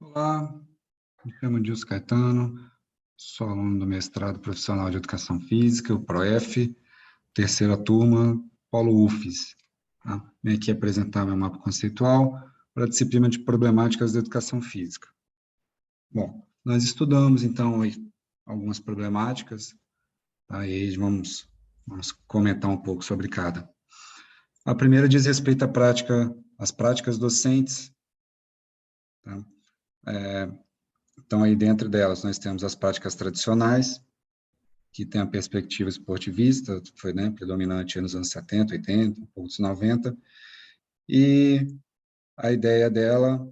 Olá, me chamo Dilson Caetano, sou aluno do mestrado profissional de Educação Física, o PROEF, terceira turma, Polo UFES. Tá? Venho aqui apresentar meu mapa conceitual para a disciplina de Problemáticas da Educação Física. Bom, nós estudamos, então, algumas problemáticas, tá? E aí vamos comentar um pouco sobre cada. A primeira diz respeito às práticas docentes, tá? Então, aí dentro delas, nós temos as práticas tradicionais, que tem a perspectiva esportivista, foi, né, predominante nos anos 70, 80, um pouco dos 90, e a ideia dela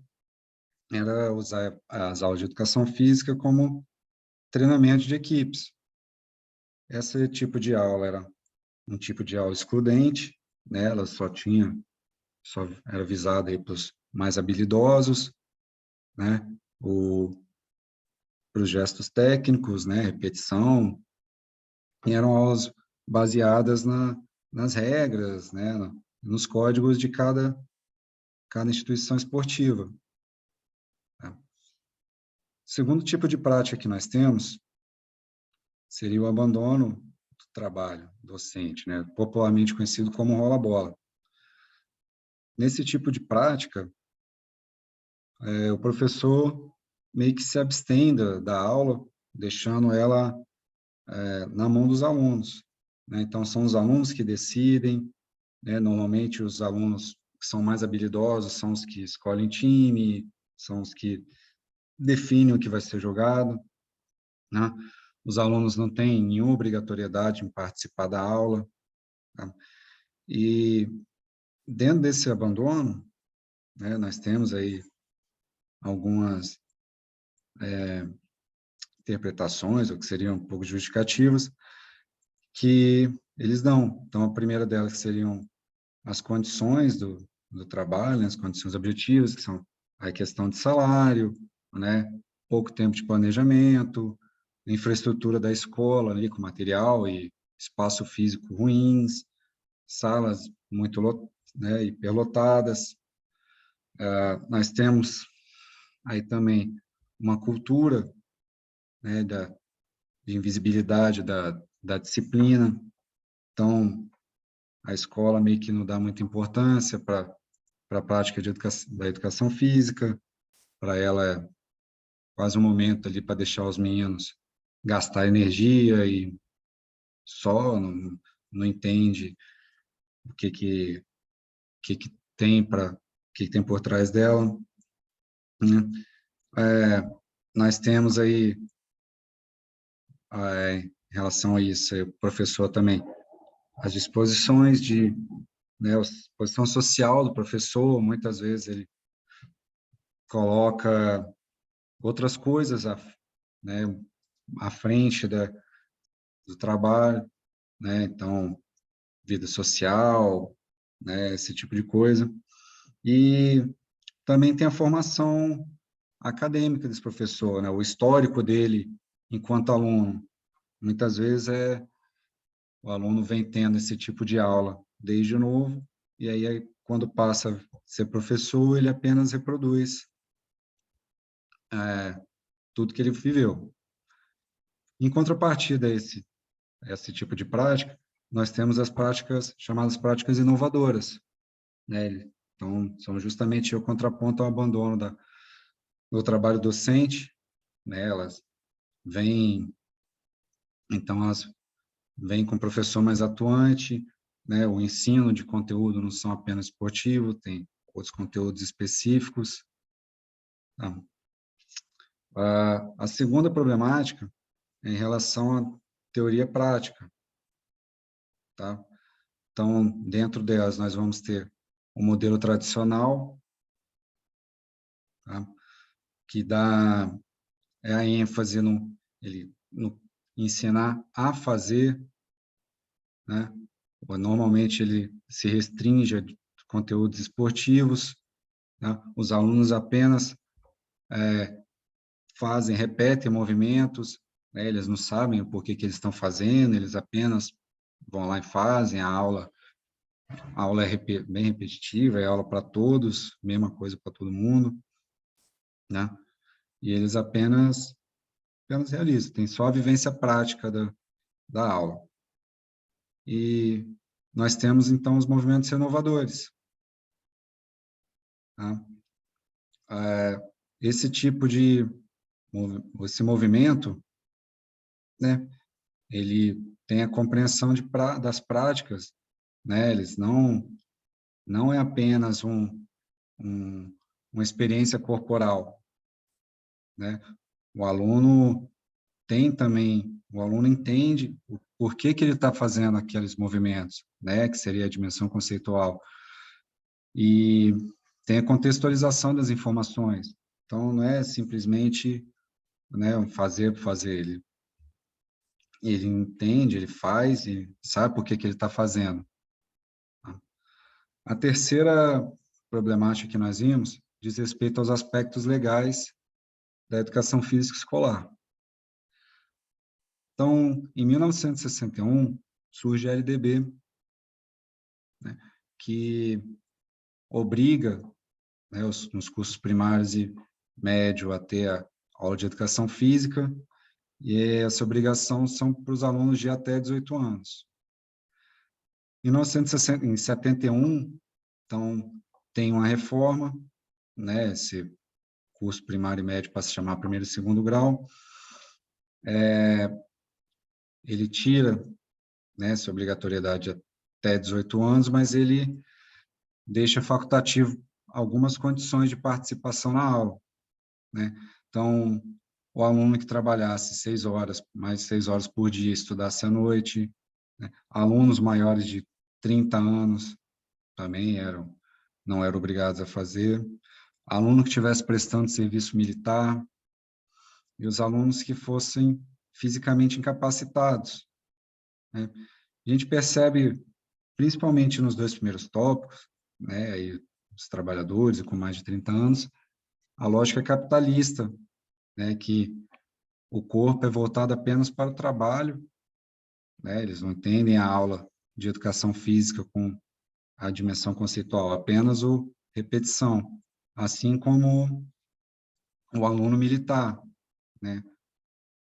era usar as aulas de educação física como treinamento de equipes. Esse tipo de aula era um tipo de aula excludente, né, ela só era visada para os mais habilidosos, né, para os gestos técnicos, né, repetição, e eram aulas baseadas nas regras, né, nos códigos de cada instituição esportiva. Tá? O segundo tipo de prática que nós temos seria o abandono do trabalho docente, né, popularmente conhecido como rola-bola. Nesse tipo de prática, o professor meio que se abstém da aula, deixando ela na mão dos alunos, né? Então, são os alunos que decidem, né? Normalmente, os alunos que são mais habilidosos são os que escolhem time, são os que definem o que vai ser jogado, né? Os alunos não têm nenhuma obrigatoriedade em participar da aula, tá? E dentro desse abandono, né, nós temos aí algumas interpretações, ou que seriam um pouco justificativas, que eles dão. Então, a primeira delas seriam as condições do trabalho, né, as condições objetivas, que são a questão de salário, né, pouco tempo de planejamento, infraestrutura da escola, ali, com material e espaço físico ruins, salas muito, né, hiperlotadas. Nós temos aí também uma cultura, né, de invisibilidade da disciplina. Então, a escola meio que não dá muita importância para a prática da educação física, para ela é quase um momento ali para deixar os meninos gastar energia e só não entende o que tem que tem por trás dela, né? Nós temos aí, em relação a isso, o professor também, as disposições né, a posição social do professor, muitas vezes ele coloca outras coisas né, à frente do trabalho, né, então, vida social, né, esse tipo de coisa. E também tem a formação acadêmica desse professor, né, o histórico dele enquanto aluno. Muitas vezes o aluno vem tendo esse tipo de aula desde novo, e aí quando passa a ser professor, ele apenas reproduz tudo que ele viveu. Em contrapartida a esse tipo de prática, nós temos as práticas chamadas práticas inovadoras, né? Então, são justamente o contraponto ao abandono do trabalho docente, né? Elas vêm com o professor mais atuante, né? O ensino de conteúdo não são apenas esportivo, tem outros conteúdos específicos. Tá? A segunda problemática é em relação à teoria prática, tá? Então, dentro delas, nós vamos ter o modelo tradicional, tá? Que dá a ênfase no ensinar a fazer, né? Normalmente, ele se restringe a conteúdos esportivos, tá? Os alunos apenas repetem movimentos, né? Eles não sabem o porquê que eles estão fazendo, eles apenas vão lá e fazem a aula. A aula é bem repetitiva, é aula para todos, mesma coisa para todo mundo, né? e eles apenas realizam, tem só a vivência prática da aula. E nós temos, então, os movimentos renovadores. Tá? Esse tipo esse movimento, né, ele tem a compreensão das práticas, né, eles não é apenas uma experiência corporal, né, o aluno entende o porquê que ele está fazendo aqueles movimentos, né, que seria a dimensão conceitual, e tem a contextualização das informações. Então, não é simplesmente, né, um fazer por fazer, ele entende, ele faz e sabe por que que ele está fazendo. A terceira problemática que nós vimos diz respeito aos aspectos legais da educação física escolar. Então, em 1961, surge a LDB, né, que obriga, né, nos cursos primários e médio a ter a aula de educação física, e essa obrigação são para os alunos de até 18 anos. Em 1971, então, tem uma reforma, né, esse curso primário e médio passa a se chamar primeiro e segundo grau, ele tira, né, essa obrigatoriedade até 18 anos, mas ele deixa facultativo algumas condições de participação na aula, né? Então, o aluno que trabalhasse 6 horas, mais de 6 horas por dia, estudasse à noite, né? Alunos maiores de 30 anos também não eram obrigados a fazer, aluno que estivesse prestando serviço militar, e os alunos que fossem fisicamente incapacitados, né? A gente percebe, principalmente nos 2 primeiros tópicos, né, aí, os trabalhadores com mais de 30 anos, a lógica capitalista, né, que o corpo é voltado apenas para o trabalho, né, eles não entendem a aula de educação física com a dimensão conceitual, apenas o repetição, assim como o aluno militar, né,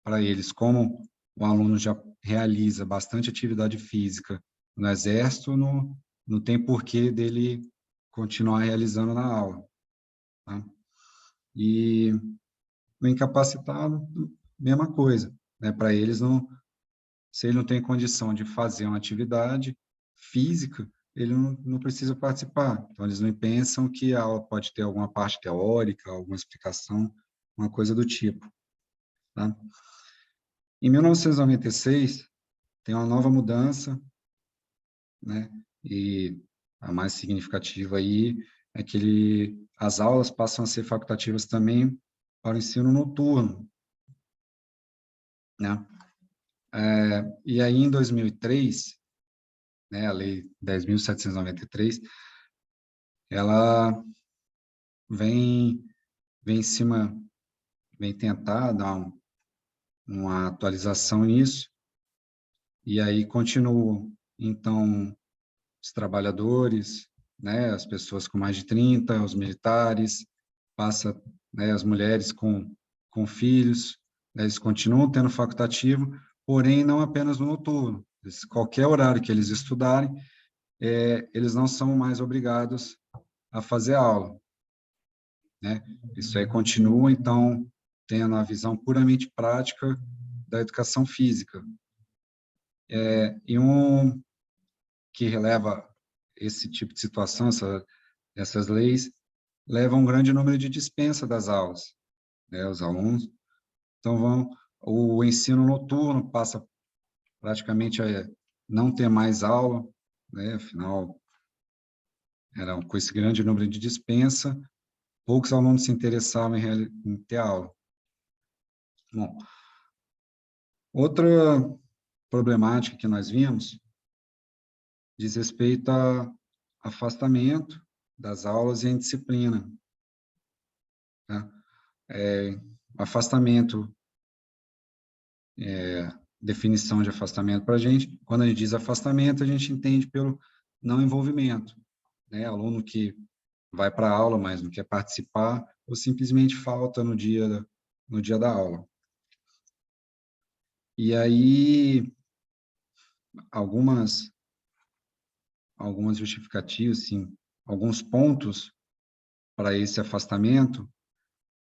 para eles, como o aluno já realiza bastante atividade física no exército, não tem porquê dele continuar realizando na aula. Tá? E o incapacitado, mesma coisa. Né? Para eles, se ele não tem condição de fazer uma atividade física, ele não precisa participar. Então, eles não pensam que a aula pode ter alguma parte teórica, alguma explicação, uma coisa do tipo. Tá? Em 1996, tem uma nova mudança, né? E a mais significativa aí é que as aulas passam a ser facultativas também para o ensino noturno, né? E aí, em 2003, né, a Lei 10.793, ela vem em cima, vem tentar dar uma atualização nisso, e aí continuam, então, os trabalhadores, né, as pessoas com mais de 30, os militares, passa, né, as mulheres com filhos, né, eles continuam tendo facultativo, porém não apenas no noturno. Qualquer horário que eles estudarem, eles não são mais obrigados a fazer aula, né? Isso aí continua, então, tendo a visão puramente prática da educação física. E um que releva esse tipo de situação, essas leis, leva a um grande número de dispensa das aulas, né? Os alunos, então, o ensino noturno passa praticamente a não ter mais aula, né? Afinal, com esse grande número de dispensa, poucos alunos se interessavam em ter aula. Bom, outra problemática que nós vimos diz respeito a afastamento das aulas e a indisciplina. Tá? Afastamento, definição de afastamento para a gente, quando a gente diz afastamento, a gente entende pelo não envolvimento, né? Aluno que vai para a aula, mas não quer participar, ou simplesmente falta no dia no dia da aula. E aí, algumas justificativas, sim, alguns pontos para esse afastamento,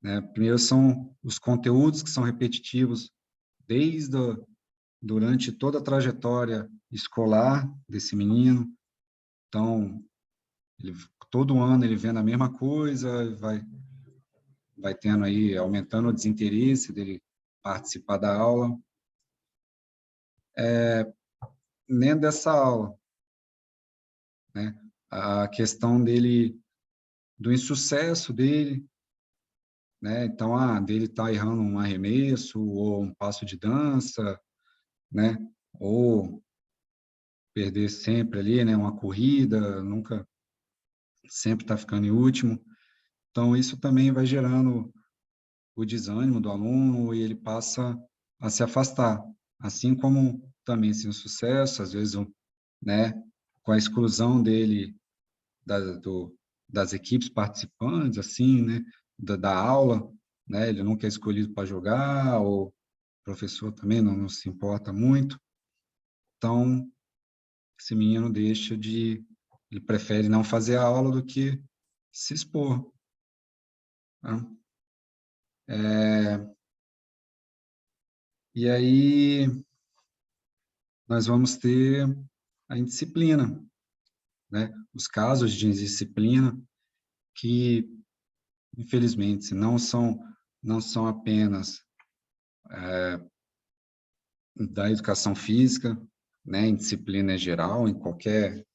né? Primeiro são os conteúdos que são repetitivos durante toda a trajetória escolar desse menino. Então, todo ano ele vendo a mesma coisa, vai tendo aí, aumentando o desinteresse dele participar da aula. Nem dessa aula, né? A questão do insucesso dele, né? Então, dele estar errando um arremesso, ou um passo de dança, né? Ou perder sempre ali, né? Uma corrida, nunca, sempre está ficando em último. Então, isso também vai gerando o desânimo do aluno e ele passa a se afastar. Assim como também esse insucesso, às vezes, né? Com a exclusão dele das equipes participantes, assim, né? Da aula, né? Ele nunca é escolhido para jogar, ou o professor também não se importa muito. Então, esse menino ele prefere não fazer a aula do que se expor. Tá? E aí, nós vamos ter a indisciplina, né? Os casos de indisciplina que, infelizmente, não são apenas da educação física, né, em disciplina geral, em qualquer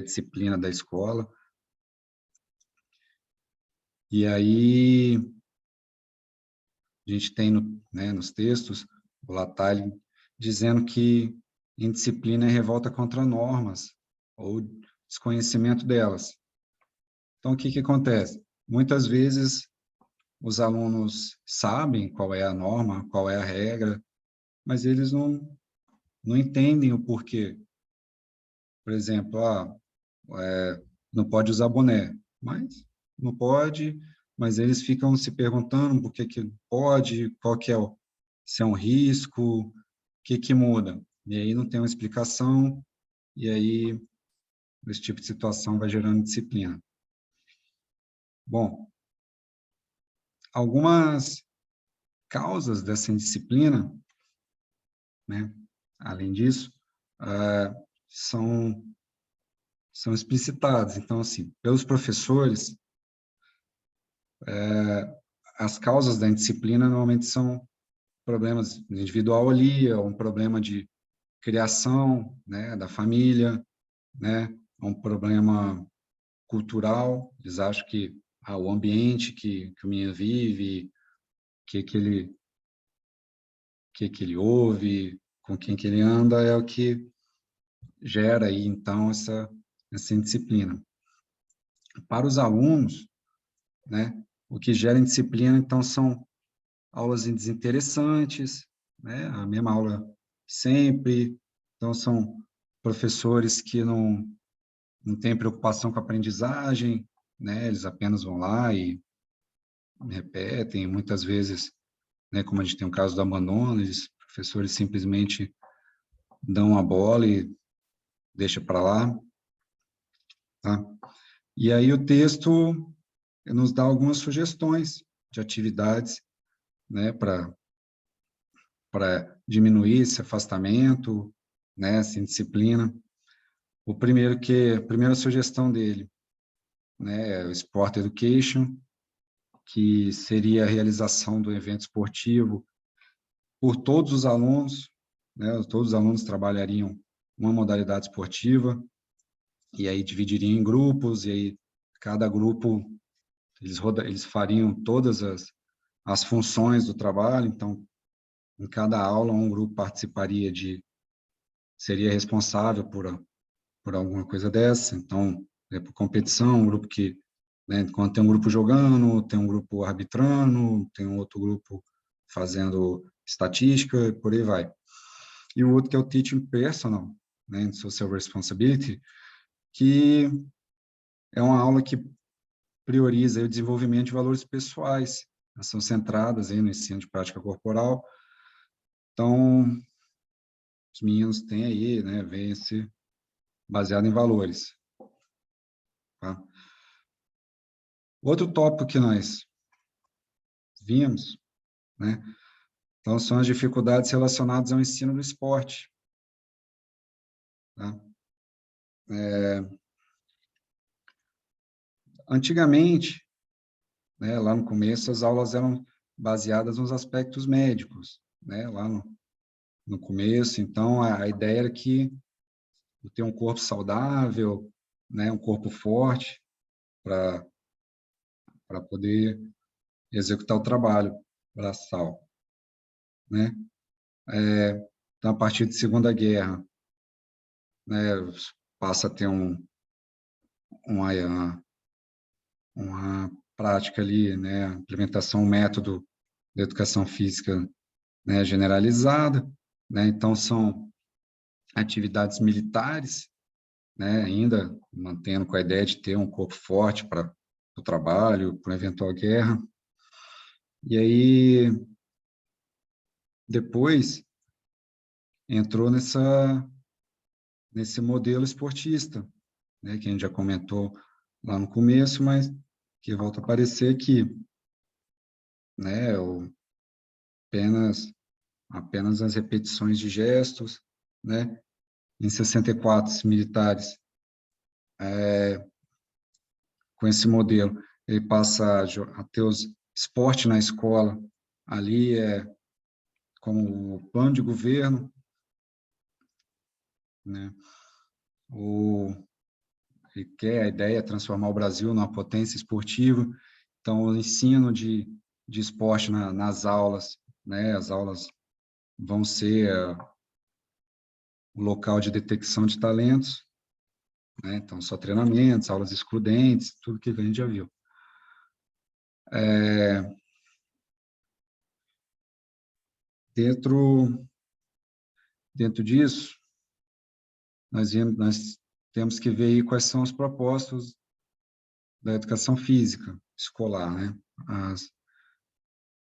disciplina da escola. E aí, a gente tem né, nos textos, o Latalli dizendo que indisciplina é revolta contra normas, ou desconhecimento delas. Então, o que que acontece? Muitas vezes, os alunos sabem qual é a norma, qual é a regra, mas eles não entendem o porquê. Por exemplo, não pode usar boné, mas não pode, mas eles ficam se perguntando por que pode, qual que é se é um risco, o que muda. E aí não tem uma explicação, e aí esse tipo de situação vai gerando disciplina. Bom, algumas causas dessa indisciplina, né, além disso, são explicitadas. Então, assim, pelos professores, as causas da indisciplina normalmente são problemas individual ali, é um problema de criação, né, da família, né, é um problema cultural, eles acham que o ambiente que o menino vive, que ele ouve, com quem que ele anda, é o que gera aí, então, essa indisciplina. Para os alunos, né, o que gera indisciplina, então, são aulas desinteressantes, né, a mesma aula sempre, então são professores que não têm preocupação com a aprendizagem, né, eles apenas vão lá e repetem, muitas vezes, né, como a gente tem o caso do abandono, professores simplesmente dão a bola e deixa para lá, tá? E aí o texto nos dá algumas sugestões de atividades, né, para diminuir esse afastamento, né, essa indisciplina. A primeira sugestão dele, né, é o Sport Education, que seria a realização do evento esportivo por todos os alunos, né, todos os alunos trabalhariam uma modalidade esportiva, e aí dividiriam em grupos, e aí cada grupo, eles fariam todas as funções do trabalho, então, em cada aula, um grupo seria responsável por alguma coisa dessa, então, por competição, um grupo que, né, quando tem um grupo jogando, tem um grupo arbitrando, tem um outro grupo fazendo estatística, por aí vai. E o outro que é o Teaching Personal, né, Social Responsibility, que é uma aula que prioriza o desenvolvimento de valores pessoais, elas são centradas aí no ensino de prática corporal. Então, os meninos têm aí, né, vence baseado em valores. Tá? Outro tópico que nós vimos, né, então são as dificuldades relacionadas ao ensino do esporte. Tá? Antigamente, né, lá no começo, as aulas eram baseadas nos aspectos médicos, né, lá no começo. Então, a ideia era que ter um corpo saudável, né, um corpo forte, para poder executar o trabalho braçal, né? Então, a partir da Segunda Guerra, né, passa a ter uma prática ali, né, implementação, um método de educação física, né, generalizada, né? Então, são atividades militares, né, ainda mantendo com a ideia de ter um corpo forte para o trabalho, para uma eventual guerra. E aí, depois, entrou nesse modelo esportista, né, que a gente já comentou lá no começo, mas que volta a aparecer aqui, né, apenas as repetições de gestos, né. Em 64, os militares, com esse modelo, ele passa a ter os esporte na escola, ali como o plano de governo, né, ele quer, a ideia é transformar o Brasil numa potência esportiva. Então, o ensino de esporte nas aulas, né, as aulas vão ser o local de detecção de talentos, né, então só treinamentos, aulas excludentes, tudo que a gente já viu. Dentro disso, nós temos que ver aí quais são os propósitos da educação física escolar, né?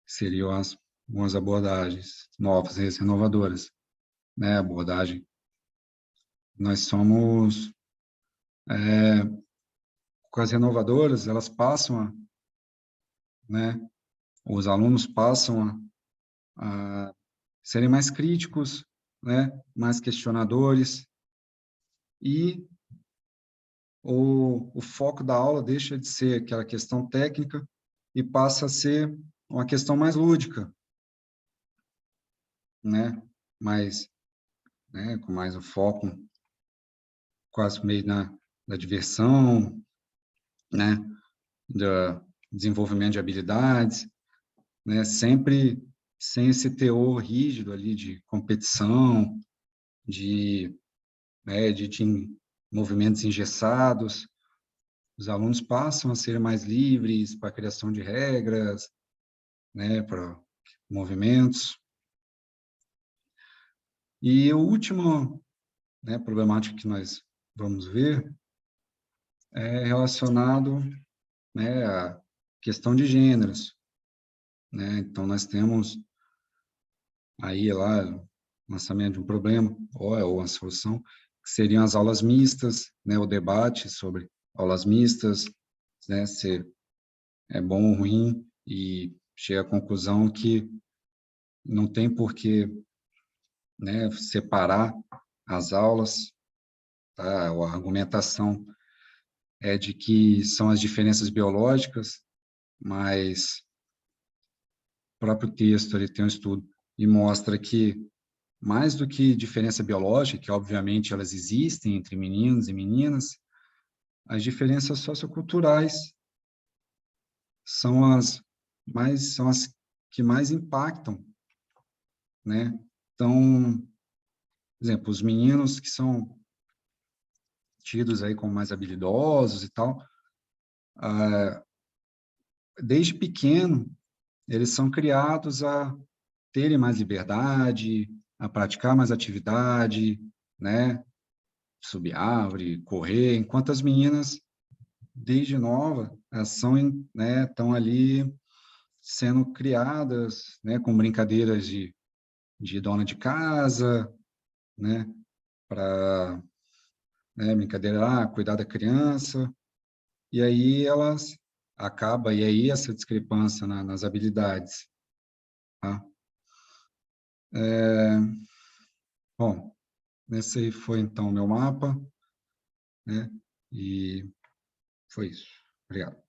Seriam algumas abordagens novas, renovadoras, né? Abordagem. Nós somos, com as renovadoras, elas passam né? Os alunos passam a serem mais críticos, né? Mais questionadores, e o foco da aula deixa de ser aquela questão técnica e passa a ser uma questão mais lúdica, né? Mais, né? Com mais o foco quase meio da diversão, né? Do desenvolvimento de habilidades, né? Sempre sem esse teor rígido ali de competição, de movimentos engessados. Os alunos passam a ser mais livres para a criação de regras, né, para movimentos. E o último, né, problemática que nós vamos ver é relacionado, né, à questão de gêneros, né? Então, nós temos aí lá o lançamento de um problema ou uma solução, que seriam as aulas mistas, né, o debate sobre aulas mistas, né, se é bom ou ruim, e chega à conclusão que não tem por que, né, separar as aulas, tá? A argumentação é de que são as diferenças biológicas, mas o próprio texto ele tem um estudo e mostra que mais do que diferença biológica, que obviamente elas existem entre meninos e meninas, as diferenças socioculturais são as que mais impactam, né? Então, por exemplo, os meninos que são tidos aí como mais habilidosos e tal, desde pequeno, eles são criados a terem mais liberdade, a praticar mais atividade, né? Subir árvore, correr, enquanto as meninas, desde nova, elas são, né, estão ali sendo criadas, né, com brincadeiras de dona de casa, né, para, né, brincadeira, cuidar da criança, e aí elas acaba, e aí essa discrepância nas habilidades, tá? Bom, esse aí foi então o meu mapa, né, e foi isso. Obrigado.